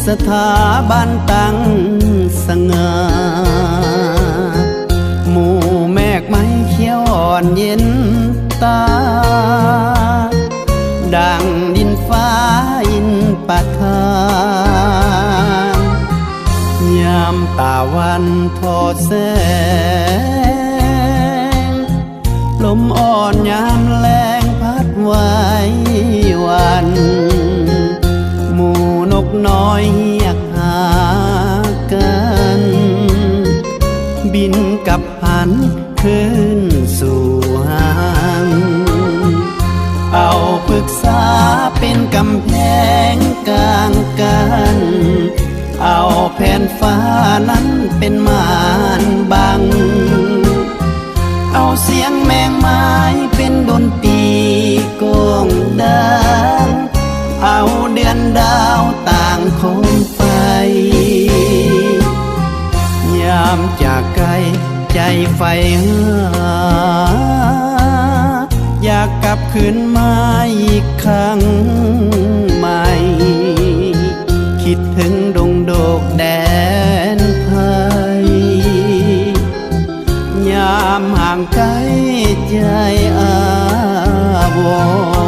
สถาบันตั้งสง่าหมู่แมกไม้เขียวอ่อนเย็นตาดังดินฟ้าอินปะทานยามตาวันทอดแสงลมอ่อนยามแรงพัดไหววันหมู่นกน้อยเฮียกหากันบินกับพันขึ้นสู่หางเอาปรึกษาเป็นกำแพงกลางกันเอาแผ่นฟ้านั้นเป็นม่านบังเอาเสียงแมงไม้เป็นดนตรีโกงดังเอาเดือนดาวต่างโคมไฟยามจากไกลใจไฟหาอยากกลับคืนมาอีกครั้งใหม่คิดถึงดงโดกแดนไทยยามห่างไกลใจอาวร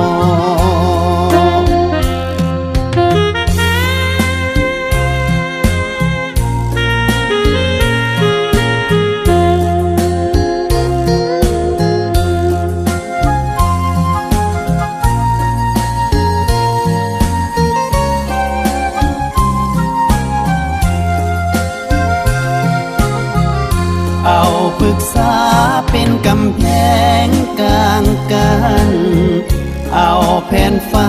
เอาปรึกษาเป็นกำแพงกลางกันเอาแผ่นฟ้า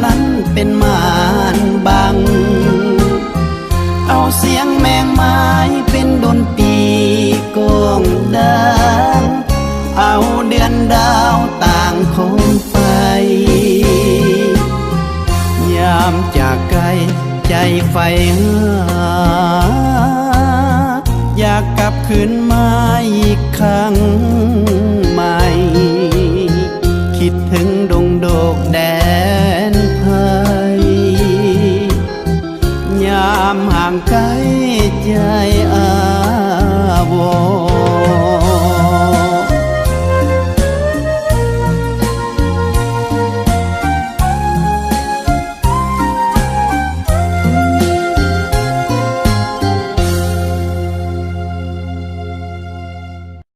นั้นเป็นม่านบังเอาเสียงแมงไม้เป็นดนตรีโกงดังเอาเดือนดาวต่างโคมไฟยามจากไกลใจไฟหาอยากกลับคืนมาอีกครั้งใหม่คิดถึงดงโดกแดนไทยยามห่างไกลใจอาวร